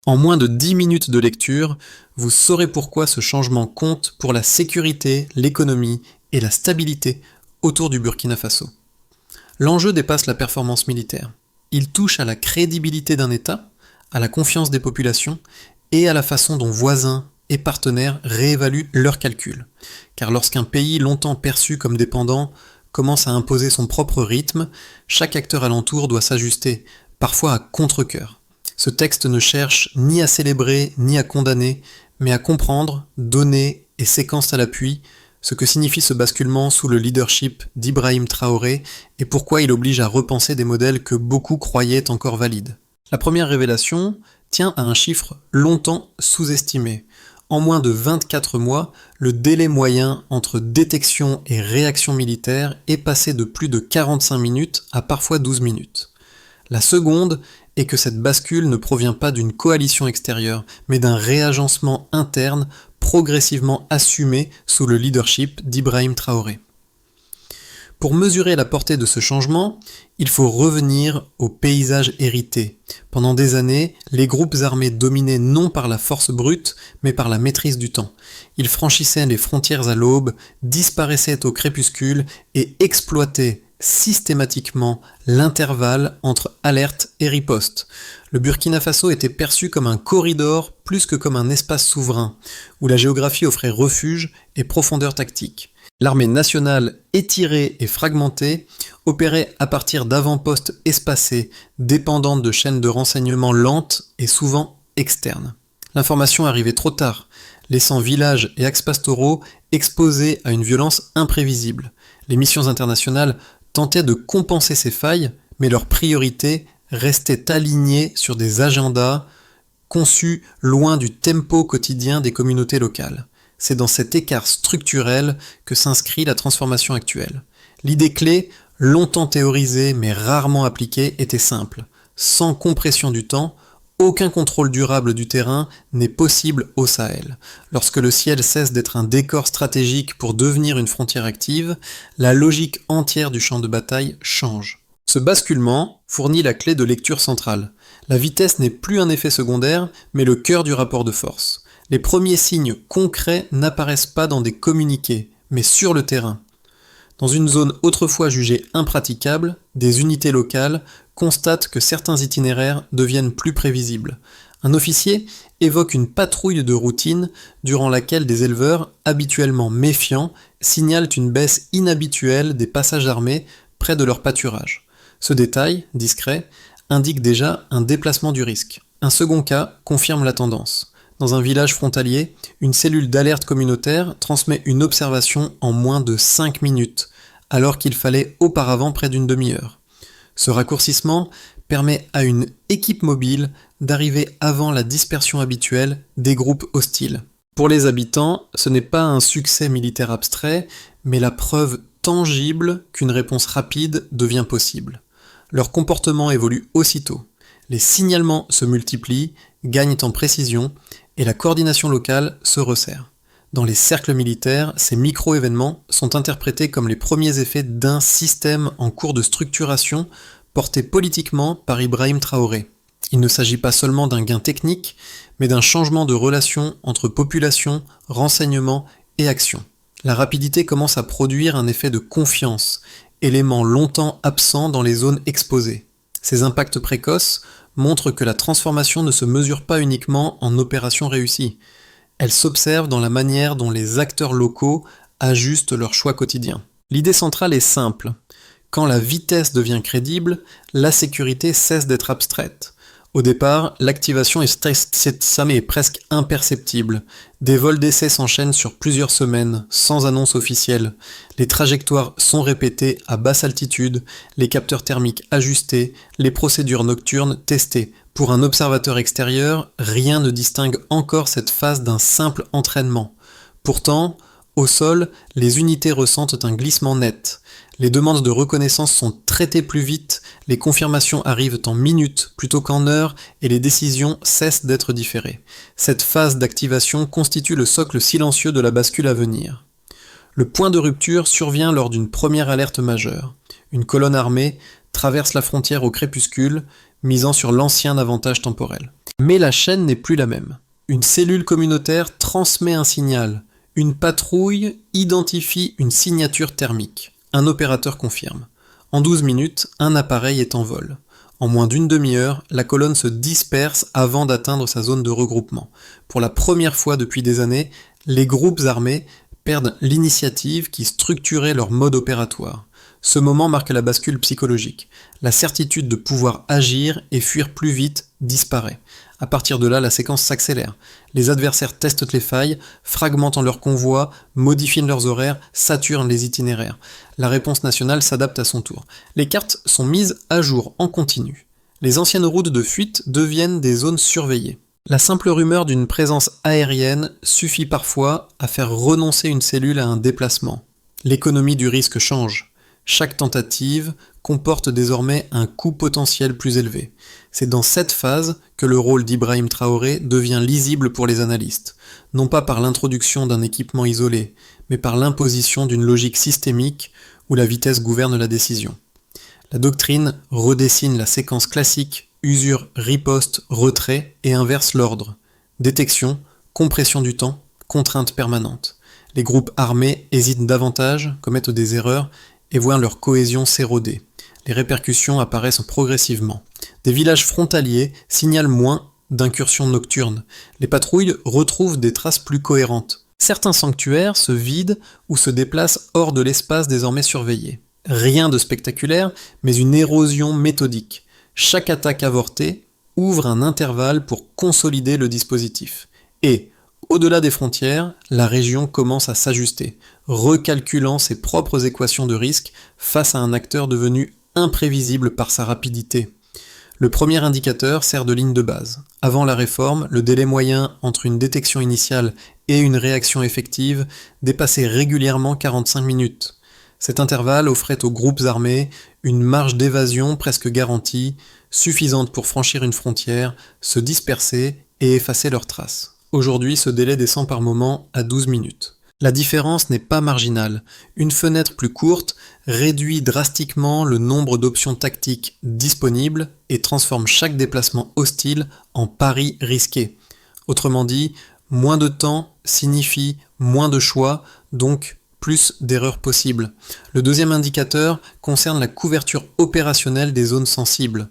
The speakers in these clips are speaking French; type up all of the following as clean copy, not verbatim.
En moins de 10 minutes de lecture, vous saurez pourquoi ce changement compte pour la sécurité, l'économie et la stabilité autour du Burkina Faso. L'enjeu dépasse la performance militaire. Il touche à la crédibilité d'un État, à la confiance des populations et à la façon dont voisins et partenaires réévaluent leurs calculs. Car lorsqu'un pays longtemps perçu comme dépendant commence à imposer son propre rythme, chaque acteur alentour doit s'ajuster, parfois à contre-cœur. Ce texte ne cherche ni à célébrer ni à condamner, mais à comprendre, donner et séquence à l'appui ce que signifie ce basculement sous le leadership d'Ibrahim Traoré et pourquoi il oblige à repenser des modèles que beaucoup croyaient encore valides. La première révélation tient à un chiffre longtemps sous-estimé. En moins de 24 mois, le délai moyen entre détection et réaction militaire est passé de plus de 45 minutes à parfois 12 minutes. La seconde est que cette bascule ne provient pas d'une coalition extérieure, mais d'un réagencement interne progressivement assumé sous le leadership d'Ibrahim Traoré. Pour mesurer la portée de ce changement, il faut revenir au paysage hérité. Pendant des années, les groupes armés dominaient non par la force brute, mais par la maîtrise du temps. Ils franchissaient les frontières à l'aube, disparaissaient au crépuscule et exploitaient systématiquement l'intervalle entre alerte et riposte. Le Burkina Faso était perçu comme un corridor plus que comme un espace souverain, où la géographie offrait refuge et profondeur tactique. L'armée nationale, étirée et fragmentée, opérait à partir d'avant-postes espacés, dépendantes de chaînes de renseignement lentes et souvent externes. L'information arrivait trop tard, laissant villages et axes pastoraux exposés à une violence imprévisible. Les missions internationales tentaient de compenser ces failles, mais leurs priorités restaient alignées sur des agendas conçus loin du tempo quotidien des communautés locales. C'est dans cet écart structurel que s'inscrit la transformation actuelle. L'idée clé, longtemps théorisée mais rarement appliquée, était simple. Sans compression du temps, aucun contrôle durable du terrain n'est possible au Sahel. Lorsque le ciel cesse d'être un décor stratégique pour devenir une frontière active, la logique entière du champ de bataille change. Ce basculement fournit la clé de lecture centrale. La vitesse n'est plus un effet secondaire, mais le cœur du rapport de force. Les premiers signes concrets n'apparaissent pas dans des communiqués, mais sur le terrain. Dans une zone autrefois jugée impraticable, des unités locales constatent que certains itinéraires deviennent plus prévisibles. Un officier évoque une patrouille de routine durant laquelle des éleveurs, habituellement méfiants, signalent une baisse inhabituelle des passages armés près de leur pâturage. Ce détail, discret, indique déjà un déplacement du risque. Un second cas confirme la tendance. Dans un village frontalier, une cellule d'alerte communautaire transmet une observation en moins de 5 minutes, alors qu'il fallait auparavant près d'une demi-heure. Ce raccourcissement permet à une équipe mobile d'arriver avant la dispersion habituelle des groupes hostiles. Pour les habitants, ce n'est pas un succès militaire abstrait, mais la preuve tangible qu'une réponse rapide devient possible. Leur comportement évolue aussitôt. Les signalements se multiplient, gagnent en précision, et la coordination locale se resserre. Dans les cercles militaires, ces micro-événements sont interprétés comme les premiers effets d'un système en cours de structuration porté politiquement par Ibrahim Traoré. Il ne s'agit pas seulement d'un gain technique, mais d'un changement de relation entre population, renseignement et action. La rapidité commence à produire un effet de confiance, élément longtemps absent dans les zones exposées. Ces impacts précoces montrent que la transformation ne se mesure pas uniquement en opérations réussies. Elle s'observe dans la manière dont les acteurs locaux ajustent leurs choix quotidiens. L'idée centrale est simple. Quand la vitesse devient crédible, la sécurité cesse d'être abstraite. Au départ, l'activation est presque imperceptible. Des vols d'essai s'enchaînent sur plusieurs semaines, sans annonce officielle. Les trajectoires sont répétées à basse altitude, les capteurs thermiques ajustés, les procédures nocturnes testées. Pour un observateur extérieur, rien ne distingue encore cette phase d'un simple entraînement. Pourtant, au sol, les unités ressentent un glissement net. Les demandes de reconnaissance sont traitées plus vite, les confirmations arrivent en minutes plutôt qu'en heures et les décisions cessent d'être différées. Cette phase d'activation constitue le socle silencieux de la bascule à venir. Le point de rupture survient lors d'une première alerte majeure. Une colonne armée traverse la frontière au crépuscule, misant sur l'ancien avantage temporel. Mais la chaîne n'est plus la même. Une cellule communautaire transmet un signal. Une patrouille identifie une signature thermique. Un opérateur confirme. En 12 minutes, un appareil est en vol. En moins d'une demi-heure, la colonne se disperse avant d'atteindre sa zone de regroupement. Pour la première fois depuis des années, les groupes armés perdent l'initiative qui structurait leur mode opératoire. Ce moment marque la bascule psychologique. La certitude de pouvoir agir et fuir plus vite disparaît. À partir de là, la séquence s'accélère. Les adversaires testent les failles, fragmentent leurs convois, modifient leurs horaires, saturent les itinéraires. La réponse nationale s'adapte à son tour. Les cartes sont mises à jour en continu. Les anciennes routes de fuite deviennent des zones surveillées. La simple rumeur d'une présence aérienne suffit parfois à faire renoncer une cellule à un déplacement. L'économie du risque change. Chaque tentative comporte désormais un coût potentiel plus élevé. C'est dans cette phase que le rôle d'Ibrahim Traoré devient lisible pour les analystes, non pas par l'introduction d'un équipement isolé, mais par l'imposition d'une logique systémique où la vitesse gouverne la décision. La doctrine redessine la séquence classique usure, riposte, retrait et inverse l'ordre. Détection, compression du temps, contrainte permanente. Les groupes armés hésitent davantage, commettent des erreurs et voient leur cohésion s'éroder. Les répercussions apparaissent progressivement. Des villages frontaliers signalent moins d'incursions nocturnes. Les patrouilles retrouvent des traces plus cohérentes. Certains sanctuaires se vident ou se déplacent hors de l'espace désormais surveillé. Rien de spectaculaire, mais une érosion méthodique. Chaque attaque avortée ouvre un intervalle pour consolider le dispositif. Et, au-delà des frontières, la région commence à s'ajuster, recalculant ses propres équations de risque face à un acteur devenu imprévisible par sa rapidité. Le premier indicateur sert de ligne de base. Avant la réforme, le délai moyen entre une détection initiale et une réaction effective dépassait régulièrement 45 minutes. Cet intervalle offrait aux groupes armés une marge d'évasion presque garantie, suffisante pour franchir une frontière, se disperser et effacer leurs traces. Aujourd'hui, ce délai descend par moment à 12 minutes. La différence n'est pas marginale. Une fenêtre plus courte réduit drastiquement le nombre d'options tactiques disponibles et transforme chaque déplacement hostile en pari risqué. Autrement dit, moins de temps signifie moins de choix, donc plus d'erreurs possibles. Le deuxième indicateur concerne la couverture opérationnelle des zones sensibles.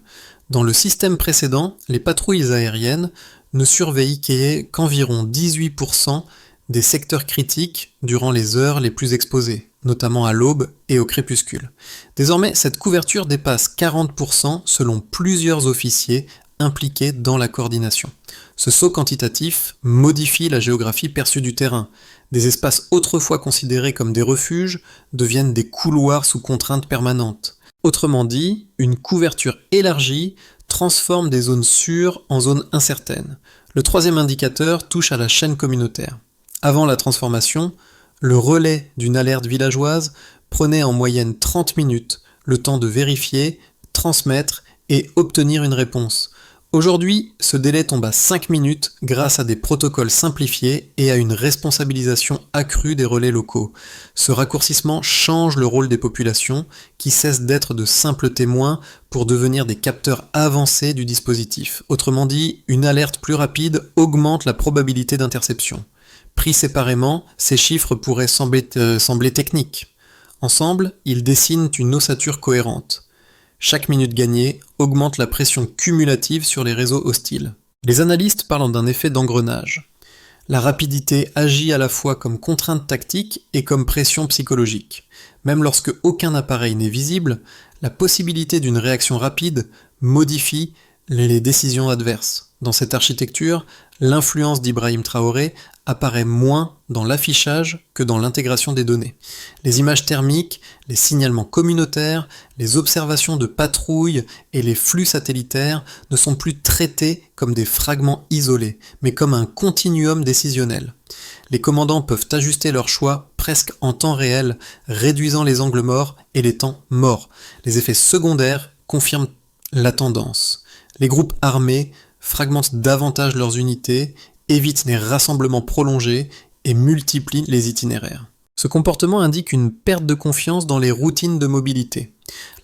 Dans le système précédent, les patrouilles aériennes ne surveillaient qu'environ 18% des secteurs critiques durant les heures les plus exposées, notamment à l'aube et au crépuscule. Désormais, cette couverture dépasse 40% selon plusieurs officiers impliqués dans la coordination. Ce saut quantitatif modifie la géographie perçue du terrain. Des espaces autrefois considérés comme des refuges deviennent des couloirs sous contrainte permanente. Autrement dit, une couverture élargie transforme des zones sûres en zones incertaines. Le troisième indicateur touche à la chaîne communautaire. Avant la transformation, le relais d'une alerte villageoise prenait en moyenne 30 minutes, le temps de vérifier, transmettre et obtenir une réponse. Aujourd'hui, ce délai tombe à 5 minutes grâce à des protocoles simplifiés et à une responsabilisation accrue des relais locaux. Ce raccourcissement change le rôle des populations qui cessent d'être de simples témoins pour devenir des capteurs avancés du dispositif. Autrement dit, une alerte plus rapide augmente la probabilité d'interception. Pris séparément, ces chiffres pourraient sembler techniques. Ensemble, ils dessinent une ossature cohérente. Chaque minute gagnée augmente la pression cumulative sur les réseaux hostiles. Les analystes parlent d'un effet d'engrenage. La rapidité agit à la fois comme contrainte tactique et comme pression psychologique. Même lorsque aucun appareil n'est visible, la possibilité d'une réaction rapide modifie les décisions adverses. Dans cette architecture, l'influence d'Ibrahim Traoré apparaît moins dans l'affichage que dans l'intégration des données. Les images thermiques, les signalements communautaires, les observations de patrouilles et les flux satellitaires ne sont plus traités comme des fragments isolés, mais comme un continuum décisionnel. Les commandants peuvent ajuster leurs choix presque en temps réel, réduisant les angles morts et les temps morts. Les effets secondaires confirment la tendance. Les groupes armés fragmentent davantage leurs unités, évitent les rassemblements prolongés et multiplient les itinéraires. Ce comportement indique une perte de confiance dans les routines de mobilité.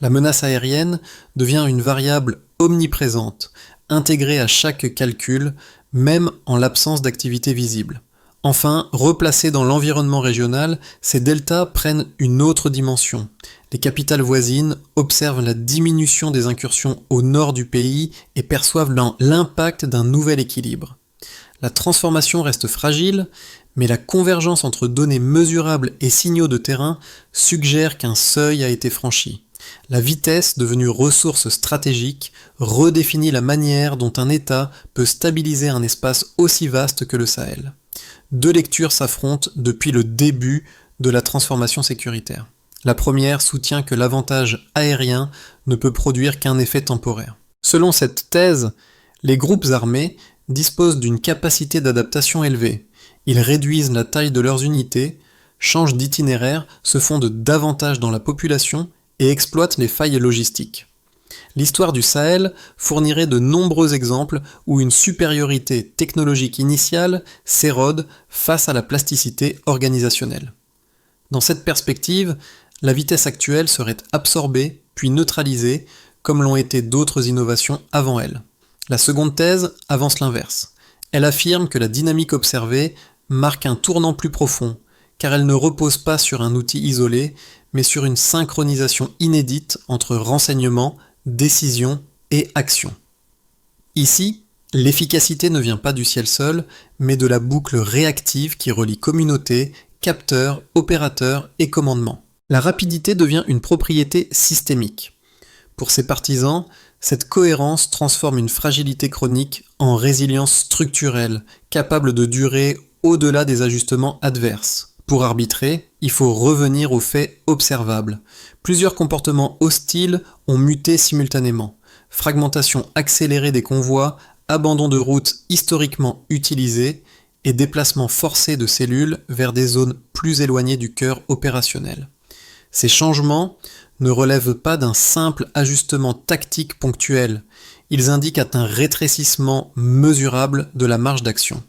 La menace aérienne devient une variable omniprésente, intégrée à chaque calcul, même en l'absence d'activité visible. Enfin, replacés dans l'environnement régional, ces deltas prennent une autre dimension. Les capitales voisines observent la diminution des incursions au nord du pays et perçoivent l'impact d'un nouvel équilibre. La transformation reste fragile, mais la convergence entre données mesurables et signaux de terrain suggère qu'un seuil a été franchi. La vitesse, devenue ressource stratégique, redéfinit la manière dont un État peut stabiliser un espace aussi vaste que le Sahel. Deux lectures s'affrontent depuis le début de la transformation sécuritaire. La première soutient que l'avantage aérien ne peut produire qu'un effet temporaire. Selon cette thèse, les groupes armés disposent d'une capacité d'adaptation élevée. Ils réduisent la taille de leurs unités, changent d'itinéraire, se fondent davantage dans la population et exploitent les failles logistiques. L'histoire du Sahel fournirait de nombreux exemples où une supériorité technologique initiale s'érode face à la plasticité organisationnelle. Dans cette perspective, la vitesse actuelle serait absorbée puis neutralisée, comme l'ont été d'autres innovations avant elle. La seconde thèse avance l'inverse. Elle affirme que la dynamique observée marque un tournant plus profond, car elle ne repose pas sur un outil isolé, mais sur une synchronisation inédite entre renseignement, décision et action. Ici, l'efficacité ne vient pas du ciel seul, mais de la boucle réactive qui relie communauté, capteurs, opérateurs et commandement. La rapidité devient une propriété systémique. Pour ses partisans, cette cohérence transforme une fragilité chronique en résilience structurelle, capable de durer au-delà des ajustements adverses. Pour arbitrer, il faut revenir aux faits observables. Plusieurs comportements hostiles ont muté simultanément. Fragmentation accélérée des convois, abandon de routes historiquement utilisées et déplacement forcé de cellules vers des zones plus éloignées du cœur opérationnel. Ces changements ne relèvent pas d'un simple ajustement tactique ponctuel. Ils indiquent un rétrécissement mesurable de la marge d'action.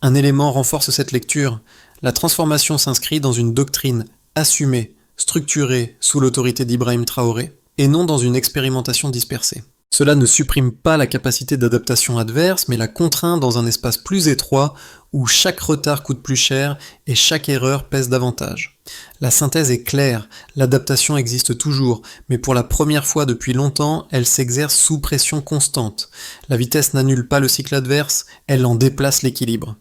Un élément renforce cette lecture. La transformation s'inscrit dans une doctrine assumée, structurée sous l'autorité d'Ibrahim Traoré, et non dans une expérimentation dispersée. Cela ne supprime pas la capacité d'adaptation adverse, mais la contraint dans un espace plus étroit où chaque retard coûte plus cher et chaque erreur pèse davantage. La synthèse est claire, l'adaptation existe toujours, mais pour la première fois depuis longtemps, elle s'exerce sous pression constante. La vitesse n'annule pas le cycle adverse, elle en déplace l'équilibre.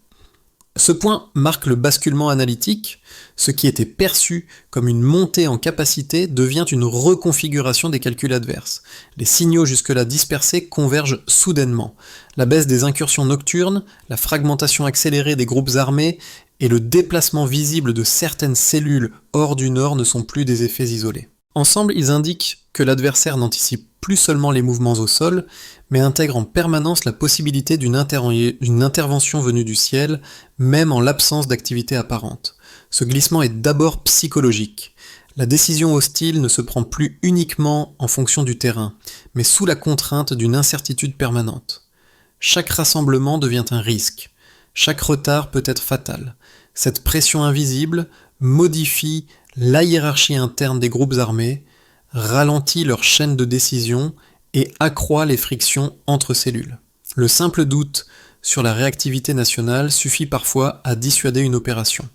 Ce point marque le basculement analytique. Ce qui était perçu comme une montée en capacité devient une reconfiguration des calculs adverses. Les signaux jusque-là dispersés convergent soudainement. La baisse des incursions nocturnes, la fragmentation accélérée des groupes armés et le déplacement visible de certaines cellules hors du nord ne sont plus des effets isolés. Ensemble, ils indiquent que l'adversaire n'anticipe plus seulement les mouvements au sol, mais intègre en permanence la possibilité d'une intervention venue du ciel, même en l'absence d'activité apparente. Ce glissement est d'abord psychologique. La décision hostile ne se prend plus uniquement en fonction du terrain, mais sous la contrainte d'une incertitude permanente. Chaque rassemblement devient un risque. Chaque retard peut être fatal. Cette pression invisible modifie la hiérarchie interne des groupes armés, ralentit leur chaîne de décision et accroît les frictions entre cellules. Le simple doute sur la réactivité nationale suffit parfois à dissuader une opération.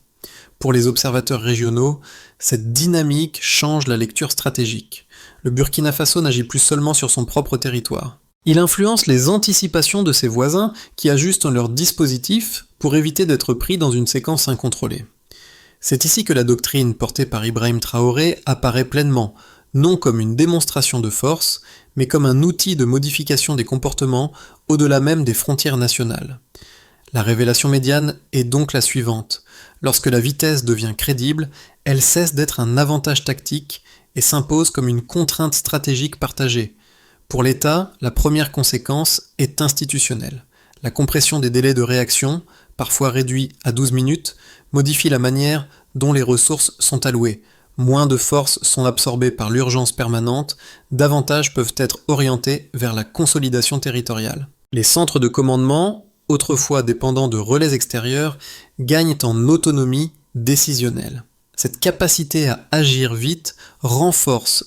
Pour les observateurs régionaux, cette dynamique change la lecture stratégique. Le Burkina Faso n'agit plus seulement sur son propre territoire. Il influence les anticipations de ses voisins qui ajustent leurs dispositifs pour éviter d'être pris dans une séquence incontrôlée. C'est ici que la doctrine portée par Ibrahim Traoré apparaît pleinement, non comme une démonstration de force, mais comme un outil de modification des comportements au-delà même des frontières nationales. La révélation médiane est donc la suivante. Lorsque la vitesse devient crédible, elle cesse d'être un avantage tactique et s'impose comme une contrainte stratégique partagée. Pour l'État, la première conséquence est institutionnelle. La compression des délais de réaction, parfois réduits à 12 minutes, modifie la manière dont les ressources sont allouées. Moins de forces sont absorbées par l'urgence permanente, davantage peuvent être orientées vers la consolidation territoriale. Les centres de commandement, autrefois dépendants de relais extérieurs, gagnent en autonomie décisionnelle. Cette capacité à agir vite renforce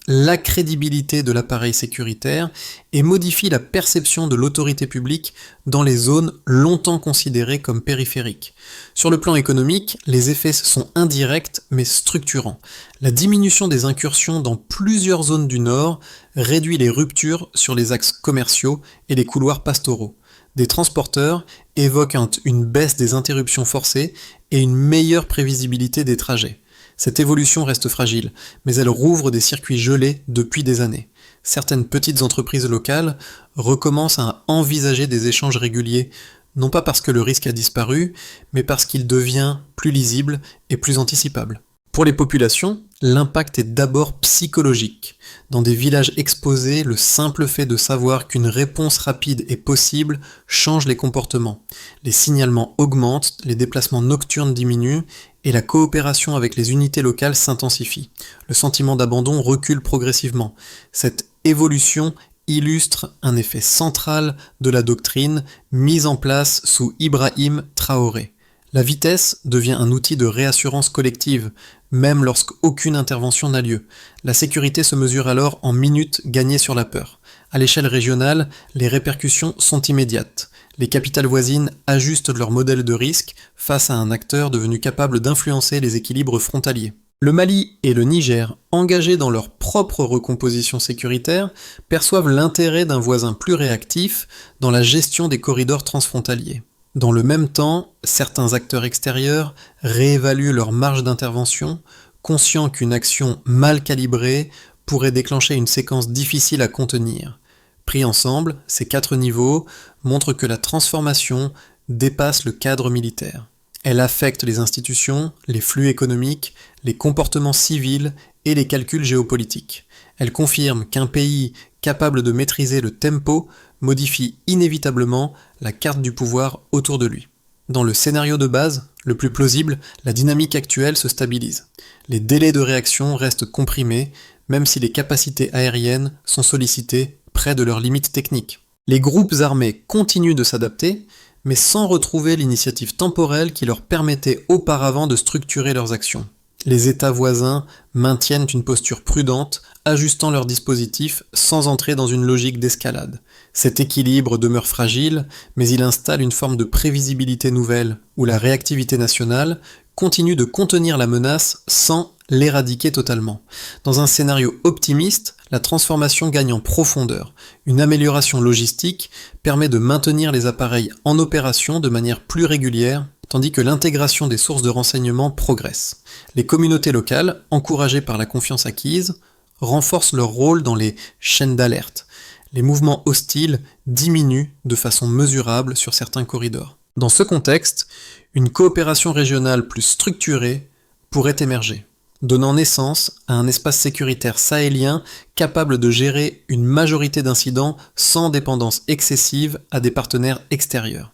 la crédibilité de l'appareil sécuritaire et modifie la perception de l'autorité publique dans les zones longtemps considérées comme périphériques. Sur le plan économique, les effets sont indirects mais structurants. La diminution des incursions dans plusieurs zones du Nord réduit les ruptures sur les axes commerciaux et les couloirs pastoraux. Des transporteurs évoquent une baisse des interruptions forcées et une meilleure prévisibilité des trajets. Cette évolution reste fragile, mais elle rouvre des circuits gelés depuis des années. Certaines petites entreprises locales recommencent à envisager des échanges réguliers, non pas parce que le risque a disparu, mais parce qu'il devient plus lisible et plus anticipable. Pour les populations, l'impact est d'abord psychologique. Dans des villages exposés, le simple fait de savoir qu'une réponse rapide est possible change les comportements. Les signalements augmentent, les déplacements nocturnes diminuent et la coopération avec les unités locales s'intensifie. Le sentiment d'abandon recule progressivement. Cette évolution illustre un effet central de la doctrine mise en place sous Ibrahim Traoré. La vitesse devient un outil de réassurance collective, même lorsqu'aucune intervention n'a lieu. La sécurité se mesure alors en minutes gagnées sur la peur. À l'échelle régionale, les répercussions sont immédiates. Les capitales voisines ajustent leur modèle de risque face à un acteur devenu capable d'influencer les équilibres frontaliers. Le Mali et le Niger, engagés dans leur propre recomposition sécuritaire, perçoivent l'intérêt d'un voisin plus réactif dans la gestion des corridors transfrontaliers. Dans le même temps, certains acteurs extérieurs réévaluent leur marge d'intervention, conscients qu'une action mal calibrée pourrait déclencher une séquence difficile à contenir. Pris ensemble, ces 4 niveaux montrent que la transformation dépasse le cadre militaire. Elle affecte les institutions, les flux économiques, les comportements civils et les calculs géopolitiques. Elle confirme qu'un pays capable de maîtriser le tempo modifie inévitablement la carte du pouvoir autour de lui. Dans le scénario de base, le plus plausible, la dynamique actuelle se stabilise. Les délais de réaction restent comprimés, même si les capacités aériennes sont sollicitées près de leurs limites techniques. Les groupes armés continuent de s'adapter, mais sans retrouver l'initiative temporelle qui leur permettait auparavant de structurer leurs actions. Les États voisins maintiennent une posture prudente, ajustant leurs dispositifs sans entrer dans une logique d'escalade. Cet équilibre demeure fragile, mais il installe une forme de prévisibilité nouvelle, où la réactivité nationale continue de contenir la menace sans l'éradiquer totalement. Dans un scénario optimiste, la transformation gagne en profondeur. Une amélioration logistique permet de maintenir les appareils en opération de manière plus régulière, tandis que l'intégration des sources de renseignement progresse. Les communautés locales, encouragées par la confiance acquise, renforcent leur rôle dans les chaînes d'alerte. Les mouvements hostiles diminuent de façon mesurable sur certains corridors. Dans ce contexte, une coopération régionale plus structurée pourrait émerger, donnant naissance à un espace sécuritaire sahélien capable de gérer une majorité d'incidents sans dépendance excessive à des partenaires extérieurs.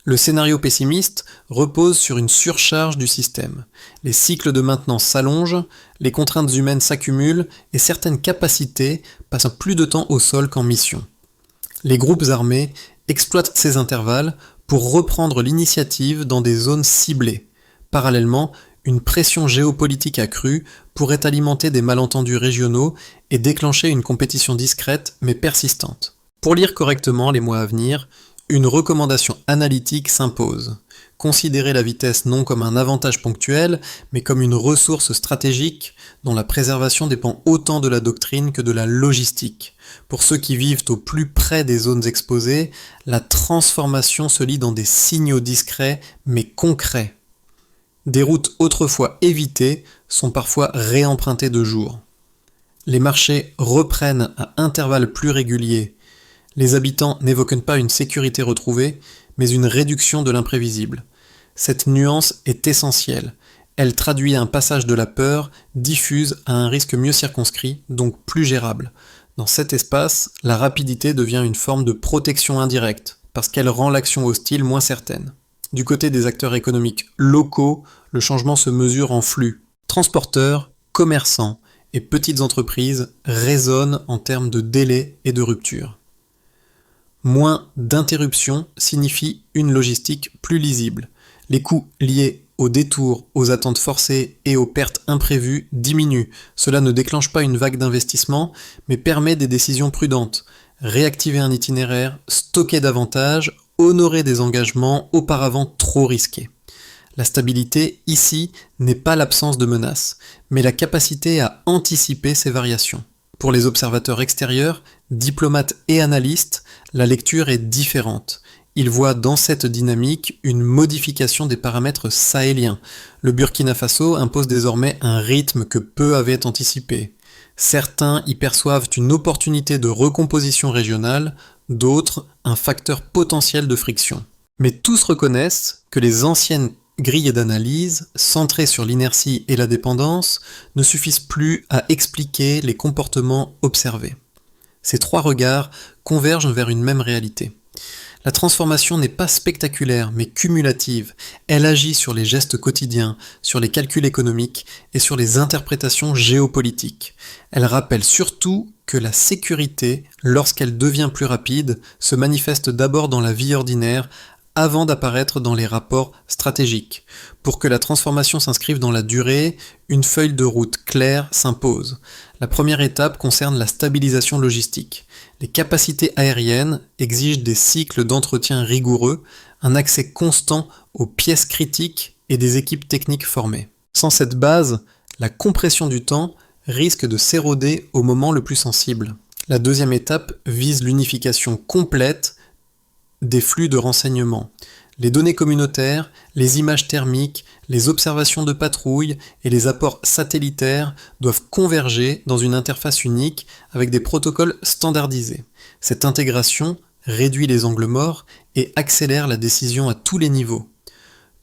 Le scénario pessimiste repose sur une surcharge du système. Les cycles de maintenance s'allongent, les contraintes humaines s'accumulent et certaines capacités passent plus de temps au sol qu'en mission. Les groupes armés exploitent ces intervalles pour reprendre l'initiative dans des zones ciblées. Parallèlement, une pression géopolitique accrue pourrait alimenter des malentendus régionaux et déclencher une compétition discrète mais persistante. Pour lire correctement les mois à venir, une recommandation analytique s'impose. Considérer la vitesse non comme un avantage ponctuel, mais comme une ressource stratégique dont la préservation dépend autant de la doctrine que de la logistique. Pour ceux qui vivent au plus près des zones exposées, la transformation se lit dans des signaux discrets mais concrets. Des routes autrefois évitées sont parfois réempruntées de jour. Les marchés reprennent à intervalles plus réguliers. Les habitants n'évoquent pas une sécurité retrouvée, mais une réduction de l'imprévisible. Cette nuance est essentielle. Elle traduit un passage de la peur diffuse à un risque mieux circonscrit, donc plus gérable. Dans cet espace, la rapidité devient une forme de protection indirecte, parce qu'elle rend l'action hostile moins certaine. Du côté des acteurs économiques locaux, le changement se mesure en flux. Transporteurs, commerçants et petites entreprises résonnent en termes de délai et de rupture. Moins d'interruptions signifie une logistique plus lisible. Les coûts liés aux détours, aux attentes forcées et aux pertes imprévues diminue. Cela ne déclenche pas une vague d'investissement, mais permet des décisions prudentes. Réactiver un itinéraire, stocker davantage, honorer des engagements auparavant trop risqués. La stabilité, ici, n'est pas l'absence de menaces, mais la capacité à anticiper ces variations. Pour les observateurs extérieurs, diplomates et analystes, la lecture est différente. Ils voient dans cette dynamique une modification des paramètres sahéliens. Le Burkina Faso impose désormais un rythme que peu avaient anticipé. Certains y perçoivent une opportunité de recomposition régionale, d'autres un facteur potentiel de friction. Mais tous reconnaissent que les anciennes grilles d'analyse, centrées sur l'inertie et la dépendance, ne suffisent plus à expliquer les comportements observés. Ces trois regards convergent vers une même réalité. La transformation n'est pas spectaculaire, mais cumulative. Elle agit sur les gestes quotidiens, sur les calculs économiques et sur les interprétations géopolitiques. Elle rappelle surtout que la sécurité, lorsqu'elle devient plus rapide, se manifeste d'abord dans la vie ordinaire, avant d'apparaître dans les rapports stratégiques. Pour que la transformation s'inscrive dans la durée, une feuille de route claire s'impose. La première étape concerne la stabilisation logistique. Les capacités aériennes exigent des cycles d'entretien rigoureux, un accès constant aux pièces critiques et des équipes techniques formées. Sans cette base, la compression du temps risque de s'éroder au moment le plus sensible. La deuxième étape vise l'unification complète des flux de renseignements. Les données communautaires, les images thermiques, les observations de patrouilles et les apports satellitaires doivent converger dans une interface unique avec des protocoles standardisés. Cette intégration réduit les angles morts et accélère la décision à tous les niveaux.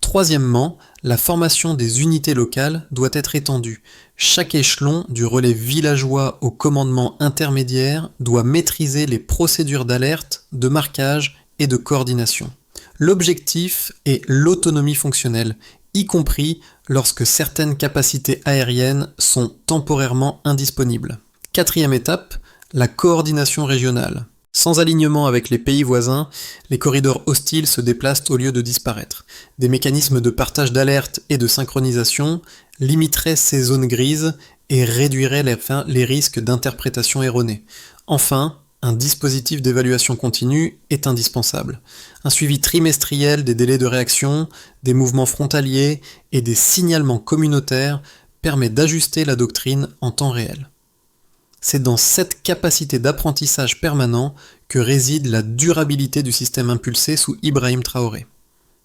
Troisièmement, la formation des unités locales doit être étendue. Chaque échelon, du relais villageois au commandement intermédiaire, doit maîtriser les procédures d'alerte, de marquage et de coordination. L'objectif est l'autonomie fonctionnelle, y compris lorsque certaines capacités aériennes sont temporairement indisponibles. Quatrième étape, la coordination régionale. Sans alignement avec les pays voisins, les corridors hostiles se déplacent au lieu de disparaître. Des mécanismes de partage d'alerte et de synchronisation limiteraient ces zones grises et réduiraient les risques d'interprétation erronée. Enfin, un dispositif d'évaluation continue est indispensable. Un suivi trimestriel des délais de réaction, des mouvements frontaliers et des signalements communautaires permet d'ajuster la doctrine en temps réel. C'est dans cette capacité d'apprentissage permanent que réside la durabilité du système impulsé sous Ibrahim Traoré.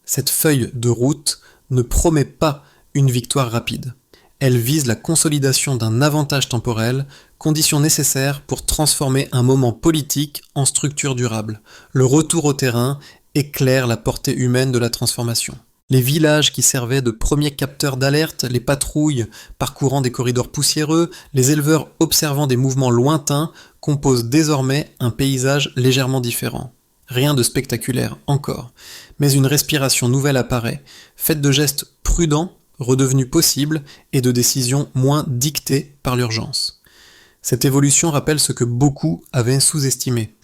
Cette feuille de route ne promet pas une victoire rapide. Elle vise la consolidation d'un avantage temporel, condition nécessaire pour transformer un moment politique en structure durable. Le retour au terrain éclaire la portée humaine de la transformation. Les villages qui servaient de premiers capteurs d'alerte, les patrouilles parcourant des corridors poussiéreux, les éleveurs observant des mouvements lointains composent désormais un paysage légèrement différent. Rien de spectaculaire encore, mais une respiration nouvelle apparaît, faite de gestes prudents, redevenus possibles, et de décisions moins dictées par l'urgence. Cette évolution rappelle ce que beaucoup avaient sous-estimé.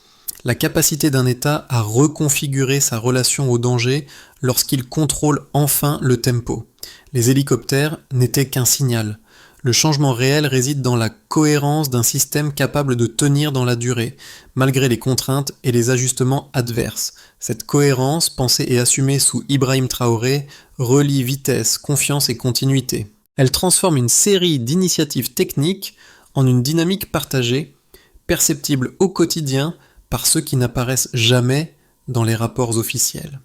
La capacité d'un État à reconfigurer sa relation au danger lorsqu'il contrôle enfin le tempo. Les hélicoptères n'étaient qu'un signal. Le changement réel réside dans la cohérence d'un système capable de tenir dans la durée, malgré les contraintes et les ajustements adverses. Cette cohérence, pensée et assumée sous Ibrahim Traoré, relie vitesse, confiance et continuité. Elle transforme une série d'initiatives techniques en une dynamique partagée, perceptible au quotidien par ceux qui n'apparaissent jamais dans les rapports officiels.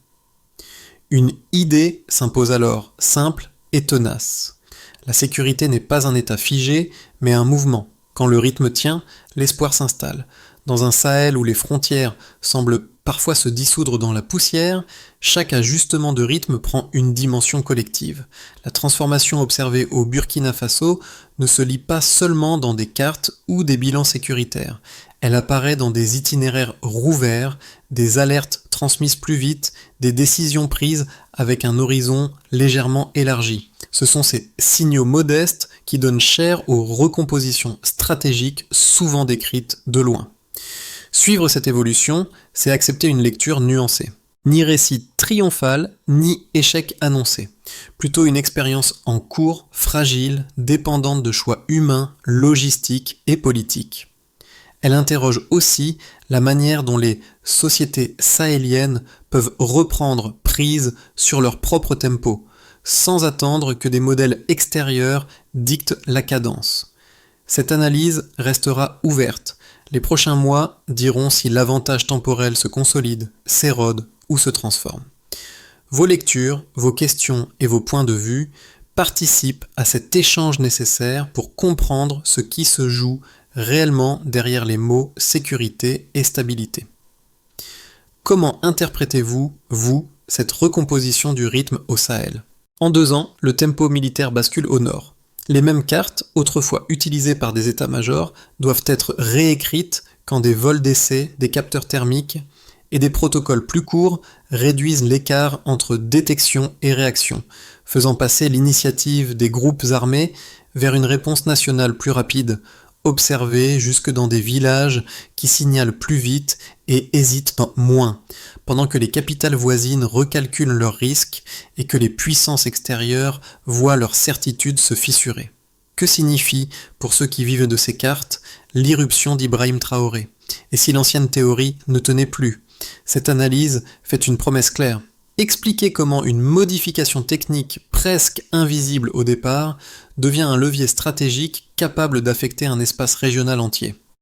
Une idée s'impose alors, simple et tenace. La sécurité n'est pas un état figé, mais un mouvement. Quand le rythme tient, l'espoir s'installe. Dans un Sahel où les frontières semblent parfois se dissoudre dans la poussière, chaque ajustement de rythme prend une dimension collective. La transformation observée au Burkina Faso ne se lit pas seulement dans des cartes ou des bilans sécuritaires. Elle apparaît dans des itinéraires rouverts, des alertes transmises plus vite, des décisions prises avec un horizon légèrement élargi. Ce sont ces signaux modestes qui donnent chair aux recompositions stratégiques souvent décrites de loin. Suivre cette évolution, c'est accepter une lecture nuancée. Ni récit triomphal, ni échec annoncé. Plutôt une expérience en cours, fragile, dépendante de choix humains, logistiques et politiques. Elle interroge aussi la manière dont les sociétés sahéliennes peuvent reprendre prise sur leur propre tempo, sans attendre que des modèles extérieurs dictent la cadence. Cette analyse restera ouverte. Les prochains mois diront si l'avantage temporel se consolide, s'érode ou se transforme. Vos lectures, vos questions et vos points de vue participent à cet échange nécessaire pour comprendre ce qui se joue réellement derrière les mots sécurité et stabilité. Comment interprétez-vous, vous, cette recomposition du rythme au Sahel ? En 2 ans, le tempo militaire bascule au nord. Les mêmes cartes, autrefois utilisées par des états-majors, doivent être réécrites quand des vols d'essai, des capteurs thermiques et des protocoles plus courts réduisent l'écart entre détection et réaction, faisant passer l'initiative des groupes armés vers une réponse nationale plus rapide, observée jusque dans des villages qui signalent plus vite et hésitent moins, pendant que les capitales voisines recalculent leurs risques et que les puissances extérieures voient leurs certitudes se fissurer. Que signifie, pour ceux qui vivent de ces cartes, l'irruption d'Ibrahim Traoré ? Et si l'ancienne théorie ne tenait plus ? Cette analyse fait une promesse claire. Expliquer comment une modification technique presque invisible au départ devient un levier stratégique capable d'affecter un espace régional entier.